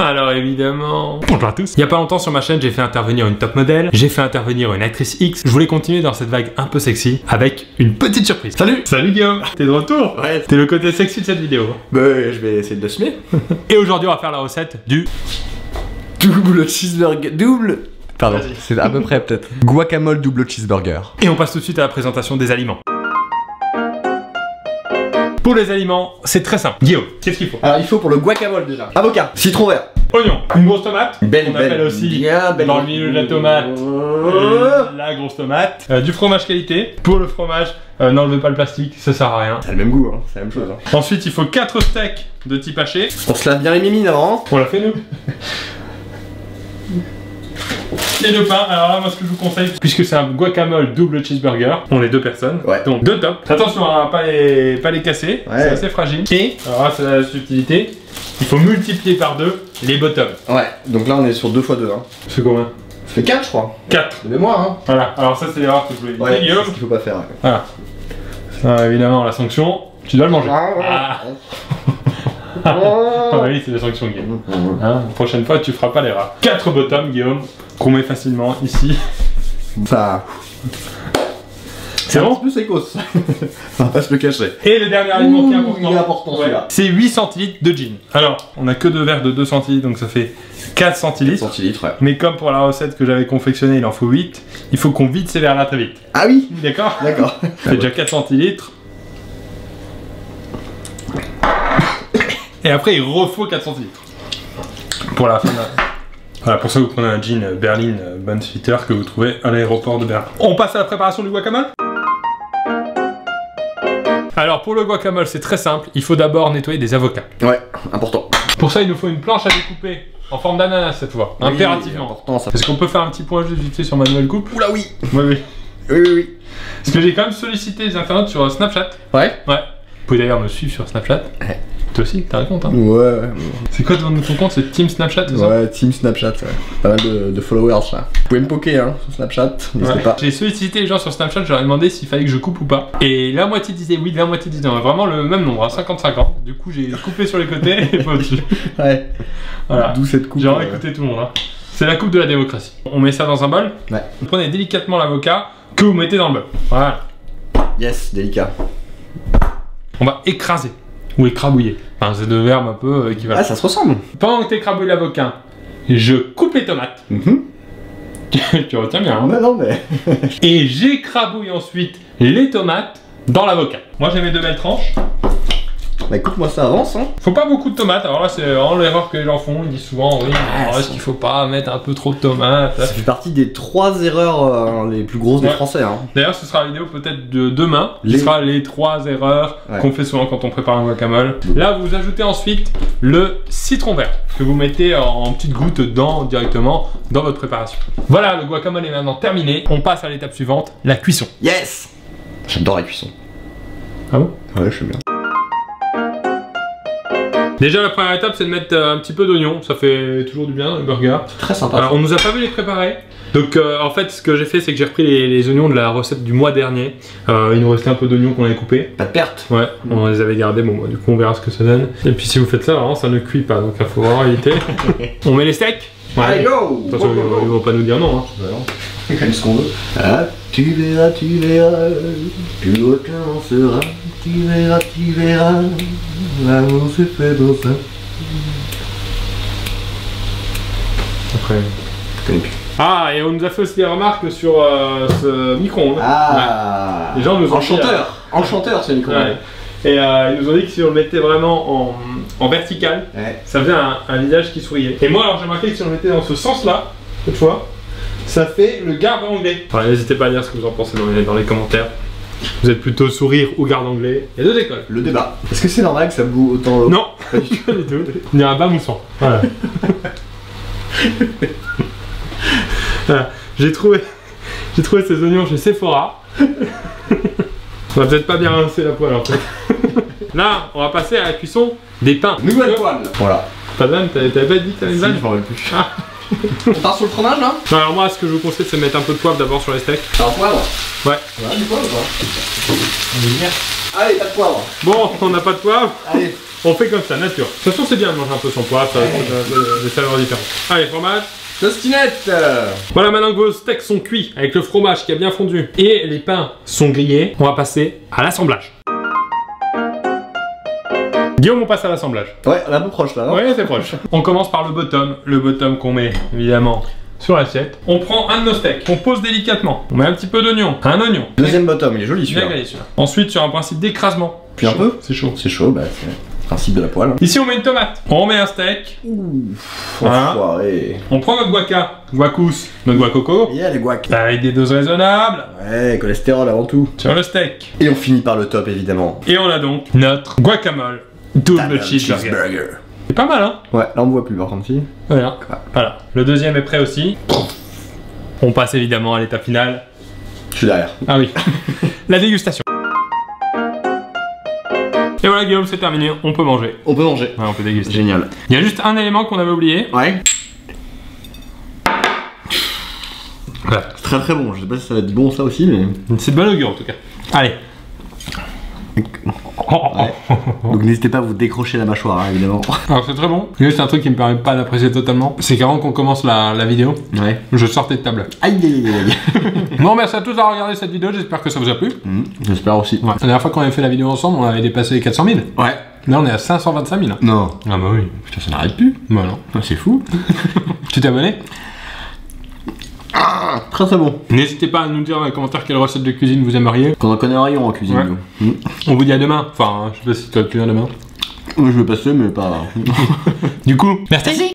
Alors évidemment... Bonjour à tous. Il y a pas longtemps sur ma chaîne, j'ai fait intervenir une top modèle, j'ai fait intervenir une actrice X. Je voulais continuer dans cette vague un peu sexy avec une petite surprise. Salut. Salut Guillaume. T'es de retour? Ouais. T'es le côté sexy de cette vidéo. Bah je vais essayer de l'assumer. Et aujourd'hui on va faire la recette du... double cheeseburger... Pardon, c'est à peu près peut-être. Guacamole double cheeseburger. Et on passe tout de suite à la présentation des aliments. Pour les aliments, c'est très simple. Guillaume, qu'est-ce qu'il faut? Alors il faut pour le guacamole déjà. Avocat, citron vert, oignon, une grosse tomate, belle, on appelle aussi dans le milieu de la tomate la grosse tomate, du fromage qualité. Pour le fromage, n'enlevez pas le plastique, ça sert à rien. C'est le même goût, hein. C'est la même chose. Hein. Ensuite, il faut 4 steaks de type haché. On se lave bien les mimines avant. On l'a fait nous. Et le pain, alors là, moi ce que je vous conseille, puisque c'est un guacamole double cheeseburger, on est 2 personnes, ouais. Donc 2 tops. Attention à pas les casser, ouais. C'est assez fragile. Et, alors là c'est la subtilité, il faut multiplier par 2 les bottoms. Ouais, donc là on est sur 2 x 2. Hein. C'est combien? Ça fait 4 je crois. 4. De mémoire hein. Voilà, alors ça c'est l'erreur que je voulais dire. Ouais, c'est ce qu'il faut pas faire. Ouais. Voilà. Ça, évidemment la sanction, tu dois le manger. Ah oui, c'est la sanction Guillaume. Hein, la prochaine fois tu feras pas l'erreur. 4 bottoms Guillaume, qu'on met facilement ici. Ça... C'est bon? Un petit peu sécos. On va pas se le cacher. Et le dernier aliment qui est important, il est important celui-là. C'est 8 centilitres de gin. Alors, on a que 2 verres de 2 centilitres, donc ça fait 4 centilitres. 4 centilitres, ouais. Mais comme pour la recette que j'avais confectionnée, il en faut 8, il faut qu'on vide ces verres-là très vite. Ah oui? D'accord? D'accord. C'est déjà 4 centilitres. Et après, il refaut 4 centilitres. Pour la fin de la... Voilà, pour ça vous prenez un gin Berlin Bunsfitter que vous trouvez à l'aéroport de Berlin. On passe à la préparation du guacamole. Alors pour le guacamole c'est très simple, il faut d'abord nettoyer des avocats. Ouais, important. Pour ça il nous faut une planche à découper en forme d'ananas cette fois, oui, impérativement. Important, ça. Est-ce qu'on peut faire un petit point juste vite fait sur Manuel Coupe? Oula oui. Oui oui. Oui oui oui. Parce que j'ai quand même sollicité les internautes sur Snapchat. Ouais. Ouais. Vous pouvez d'ailleurs me suivre sur Snapchat. Ouais. Toi aussi, t'as un compte hein? Ouais. C'est quoi ton compte? C'est Team Snapchat, c'est ça? Ouais, Team Snapchat, ouais. Pas mal de followers là. Vous pouvez me poker hein, sur Snapchat, n'hésitez pas. J'ai sollicité les gens sur Snapchat, je leur ai demandé s'il fallait que je coupe ou pas. Et la moitié disait oui, la moitié disait non. Vraiment le même nombre, 50-50. Du coup, j'ai coupé sur les côtés et pas au-dessus. Ouais. Voilà. D'où cette coupe. J'ai écouté tout le monde. Hein. C'est la coupe de la démocratie. On met ça dans un bol. Ouais. Vous prenez délicatement l'avocat que vous mettez dans le bol. Voilà. Yes, délicat. On va écraser. Ou écrabouiller. Enfin, c'est 2 verbes un peu équivalents. Ah, ça se ressemble. Pendant que tu écrabouilles l'avocat, je coupe les tomates. Tu retiens bien. Hein. Non, mais... Et j'écrabouille ensuite les tomates dans l'avocat. Moi, j'ai mes 2 belles tranches. Bah écoute, moi ça avance hein. Faut pas beaucoup de tomates, alors là c'est vraiment l'erreur que les gens font, ils disent souvent oui, est-ce qu'il faut pas mettre un peu trop de tomates? Ça fait partie des 3 erreurs les plus grosses des Français hein. D'ailleurs ce sera la vidéo peut-être de demain, qui sera les 3 erreurs qu'on fait souvent quand on prépare un guacamole. Là vous ajoutez ensuite le citron vert, que vous mettez en petites gouttes directement dans votre préparation. Voilà, le guacamole est maintenant terminé, on passe à l'étape suivante, la cuisson. Yes. J'adore la cuisson. Ah bon? Ouais, je sais bien. Déjà la première étape c'est de mettre un petit peu d'oignon, ça fait toujours du bien dans le burger. C'est très sympa. Alors, on nous a pas vu les préparer. Donc en fait ce que j'ai fait c'est que j'ai repris les oignons de la recette du mois dernier. Il nous restait un peu d'oignons qu'on avait coupés. Pas de perte. Ouais, on les avait gardés, bon du coup on verra ce que ça donne. Et puis si vous faites ça, vraiment, ça ne cuit pas, donc il faut vraiment éviter. On met les steaks. Ouais. Allez go. Attention, ils vont pas nous dire non. Hein. On fait ce qu'on veut. Ah, tu verras, tu recommenceras. Tu verras, l'amour se fait dans ça. Après, je connais plus. Ah, et on nous a fait aussi des remarques sur ce micro-ondes. Ah, ouais. Les gens nous ont enchanteur ce micro-ondes. Ouais. Et ils nous ont dit que si on le mettait vraiment en vertical, ça faisait un visage qui souriait. Et moi, alors j'ai remarqué que si on le mettait dans ce sens-là, cette fois, ça fait le garde anglais. Alors n'hésitez pas à dire ce que vous en pensez dans les commentaires. Vous êtes plutôt sourire ou garde anglais? Il y a 2 écoles. Le débat. Est-ce que c'est normal que ça boue autant l'eau? Non, pas du tout. Il y a un bas moussant. Voilà. Voilà. J'ai trouvé ces oignons chez Sephora. On va peut-être pas bien rincer la poêle en fait. Là, on va passer à la cuisson des pains. Nouvelle poêle. Voilà. Pas de vanne, t'avais pas dit que t'avais une vanne? Je m'en rappelle plus. Ah. On part sur le fromage là? Non, alors moi ce que je vous conseille c'est de mettre un peu de poivre d'abord sur les steaks. Un poivre? Ouais. Ouais, du poivre ou pas? Allez, pas de poivre. Bon, on n'a pas de poivre. Allez. On fait comme ça, nature. De toute façon, c'est bien de manger un peu son poids, ça des saveurs différentes. Allez, fromage. Tostinette. Voilà, maintenant que vos steaks sont cuits, avec le fromage qui a bien fondu, et les pains sont grillés, on va passer à l'assemblage. Guillaume, on passe à l'assemblage. Ouais, on est un peu proche là, non? Ouais, c'est proche. On commence par le bottom qu'on met, évidemment, sur l'assiette. On prend un de nos steaks, on pose délicatement. On met un petit peu d'oignon, un oignon. Deuxième bottom, il est joli celui-là. Ensuite, sur un principe d'écrasement. Puis un peu? C'est chaud. C'est chaud, bah c'est le principe de la poêle. Ici, on met une tomate. On met un steak. Ouh, voilà. Enfoiré. On prend notre guacous, notre guacoco. Yeah, les guac. Avec des doses raisonnables. Ouais, cholestérol avant tout. Sur le steak. Et on finit par le top, évidemment. Et on a donc notre guacamole double cheeseburger. C'est pas mal, hein? Ouais, là on me voit plus par contre, si. Voilà. Voilà. Le deuxième est prêt aussi. On passe évidemment à l'étape finale. Je suis derrière. Ah oui. La dégustation. Et voilà Guillaume, c'est terminé, on peut manger. On peut manger. Ouais, on peut déguster. Génial. Il y a juste un élément qu'on avait oublié. Ouais. Voilà. C'est très très bon, je sais pas si ça va être bon ça aussi, mais... C'est de bon augure en tout cas. Allez. Ouais. Donc n'hésitez pas à vous décrocher la mâchoire, hein, évidemment. Alors c'est très bon. Juste un truc qui me permet pas d'apprécier totalement, c'est qu'avant qu'on commence la vidéo, ouais, je sortais de table. Aïe aïe aïe aïe. Bon, merci à tous d'avoir regardé cette vidéo, j'espère que ça vous a plu. J'espère aussi. Ouais. La dernière fois qu'on avait fait la vidéo ensemble, on avait dépassé les 400 000. Ouais. Là on est à 525 000. Non. Ah bah oui. Putain, ça n'arrête plus. Bah non. Ah, c'est fou. Tu t'es abonné? Ah, très très bon. N'hésitez pas à nous dire dans les commentaires quelle recette de cuisine vous aimeriez. Qu'on en connaît un rayon en cuisine, ouais. Nous. On vous dit à demain. Enfin, je sais pas si tu vas te cuire demain. Moi je vais passer, mais pas... Du coup, merci.